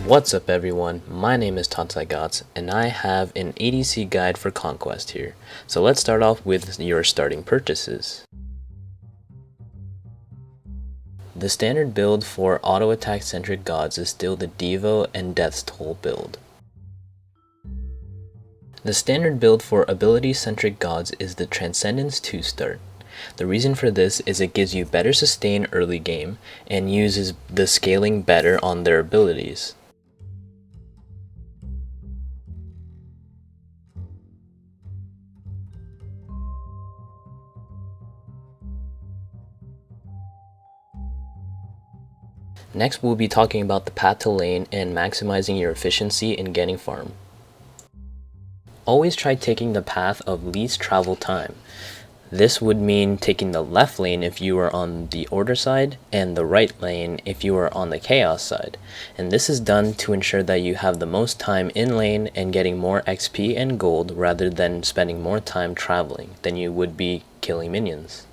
What's up everyone, my name is Tatsaigots and I have an ADC guide for Conquest here. So let's start off with your starting purchases. The standard build for auto attack centric gods is still the Devo and Death's Toll build. The standard build for ability centric gods is the Transcendence 2 start. The reason for this is it gives you better sustain early game and uses the scaling better on their abilities. Next we'll be talking about the path to lane and maximizing your efficiency in getting farm. Always try taking the path of least travel time. This would mean taking the left lane if you are on the order side and the right lane if you are on the chaos side. And this is done to ensure that you have the most time in lane and getting more XP and gold rather than spending more time traveling than you would be killing minions.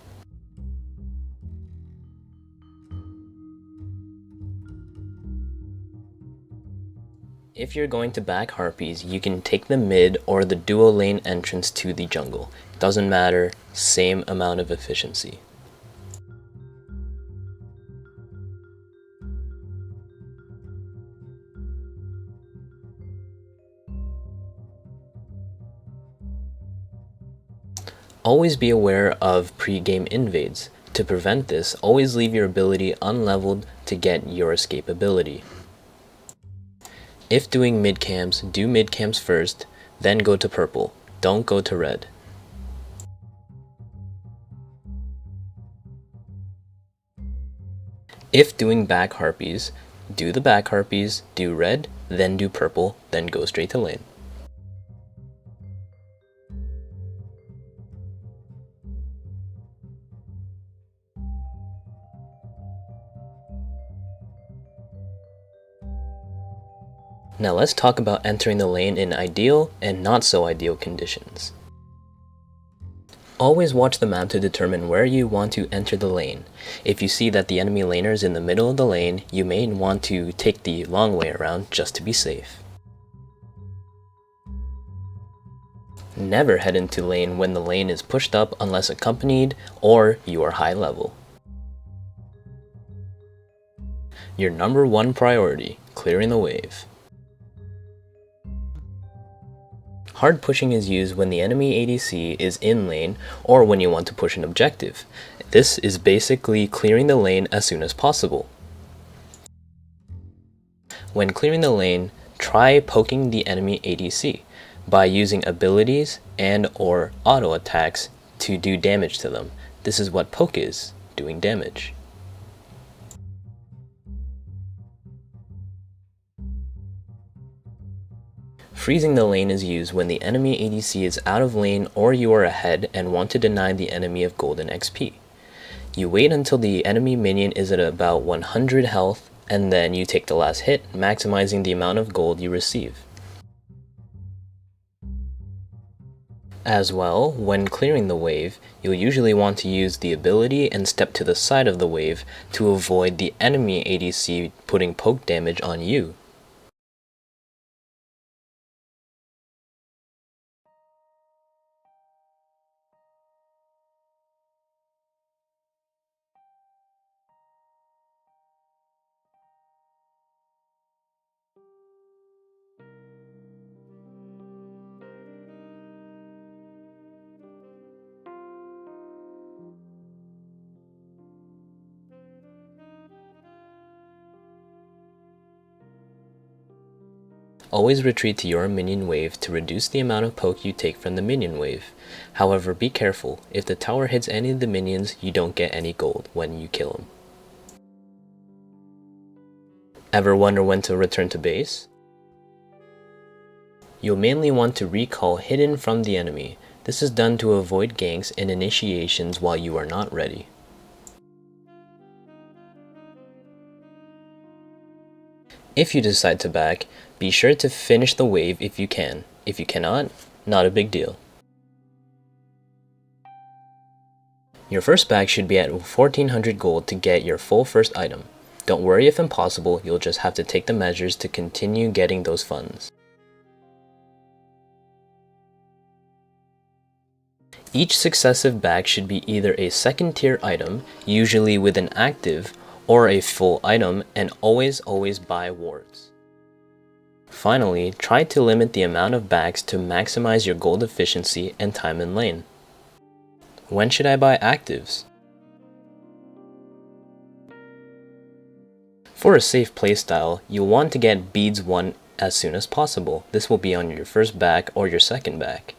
If you're going to back Harpies, you can take the mid or the dual lane entrance to the jungle. Doesn't matter, same amount of efficiency. Always be aware of pre-game invades. To prevent this, always leave your ability unleveled to get your escape ability. If doing mid camps, do mid camps first, then go to purple. Don't go to red. If doing back Harpies, do the back Harpies, do red, then do purple, then go straight to lane. Now let's talk about entering the lane in ideal and not so ideal conditions. Always watch the map to determine where you want to enter the lane. If you see that the enemy laner is in the middle of the lane, you may want to take the long way around just to be safe. Never head into lane when the lane is pushed up unless accompanied or you are high level. Your number one priority, clearing the wave. Hard pushing is used when the enemy ADC is in lane or when you want to push an objective. This is basically clearing the lane as soon as possible. When clearing the lane, try poking the enemy ADC by using abilities and or auto attacks to do damage to them. This is what poke is, doing damage. Freezing the lane is used when the enemy ADC is out of lane or you are ahead and want to deny the enemy of golden XP. You wait until the enemy minion is at about 100 health and then you take the last hit, maximizing the amount of gold you receive. As well, when clearing the wave, you'll usually want to use the ability and step to the side of the wave to avoid the enemy ADC putting poke damage on you. Always retreat to your minion wave to reduce the amount of poke you take from the minion wave. However, be careful, if the tower hits any of the minions, you don't get any gold when you kill them. Ever wonder when to return to base? You'll mainly want to recall hidden from the enemy. This is done to avoid ganks and initiations while you are not ready. If you decide to back, be sure to finish the wave if you can. If you cannot, not a big deal. Your first back should be at 1400 gold to get your full first item. Don't worry if impossible, you'll just have to take the measures to continue getting those funds. Each successive bag should be either a second tier item, usually with an active, or a full item, and always buy wards. Finally, try to limit the amount of bags to maximize your gold efficiency and time in lane. When should I buy actives? For a safe playstyle, you'll want to get beads 1 as soon as possible. This will be on your first bag or your second bag.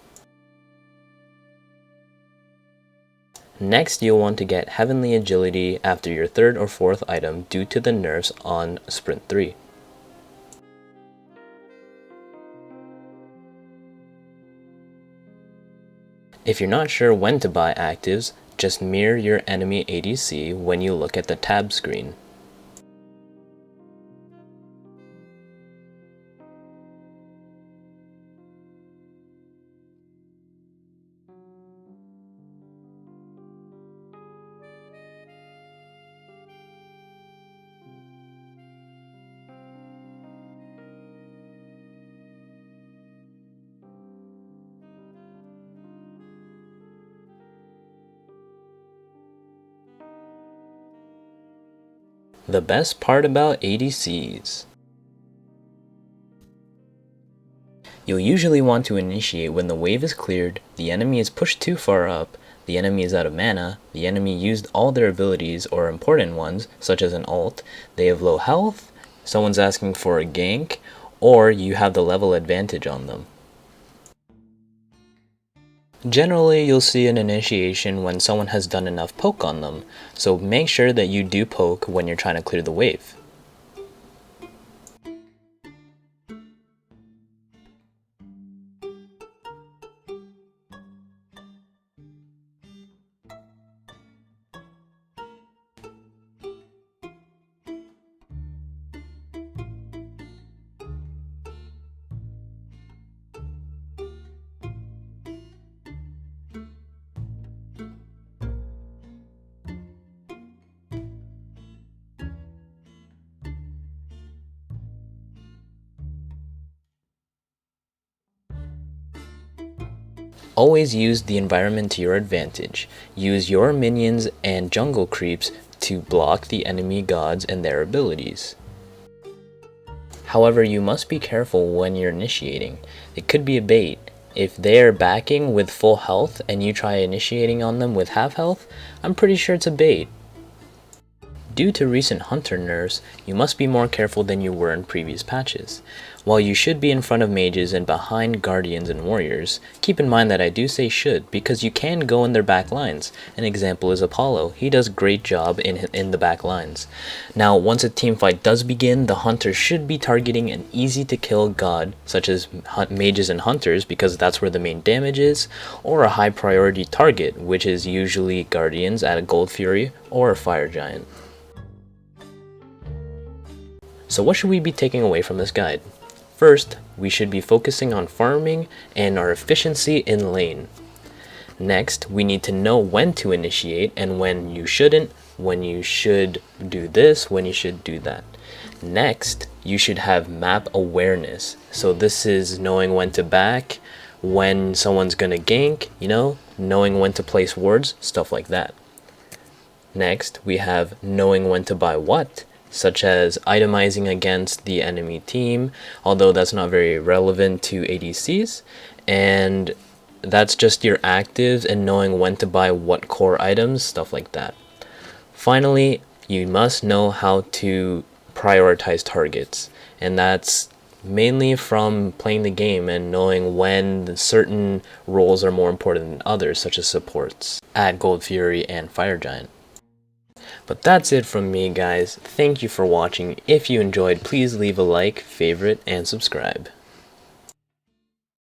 Next, you'll want to get Heavenly Agility after your third or fourth item due to the nerfs on Sprint 3. If you're not sure when to buy actives, just mirror your enemy ADC when you look at the tab screen. The best part about ADCs. You'll usually want to initiate when the wave is cleared, the enemy is pushed too far up, the enemy is out of mana, the enemy used all their abilities or important ones, such as an ult, they have low health, someone's asking for a gank, or you have the level advantage on them. Generally, you'll see an initiation when someone has done enough poke on them, so make sure that you do poke when you're trying to clear the wave. Always use the environment to your advantage. Use your minions and jungle creeps to block the enemy gods and their abilities. However, you must be careful when you're initiating. It could be a bait. If they're backing with full health and you try initiating on them with half health, I'm pretty sure it's a bait. Due to recent hunter nerfs, you must be more careful than you were in previous patches. While you should be in front of mages and behind guardians and warriors, keep in mind that I do say should because you can go in their back lines. An example is Apollo. He does a great job in the back lines. Now, once a team fight does begin, the hunter should be targeting an easy to kill god, such as mages and hunters because that's where the main damage is, or a high priority target, which is usually guardians at a gold fury or a fire giant. So what should we be taking away from this guide? First, we should be focusing on farming and our efficiency in lane. Next, we need to know when to initiate and when you shouldn't, when you should do this, when you should do that. Next, you should have map awareness. So this is knowing when to back, when someone's gonna gank, knowing when to place wards, stuff like that. Next, we have knowing when to buy what, such as itemizing against the enemy team, although that's not very relevant to ADCs, and that's just your actives and knowing when to buy what core items, stuff like that. Finally, you must know how to prioritize targets, and that's mainly from playing the game and knowing when certain roles are more important than others, such as supports at Gold Fury and Fire Giant. But that's it from me, guys. Thank you for watching. If you enjoyed, please leave a like, favorite, and subscribe.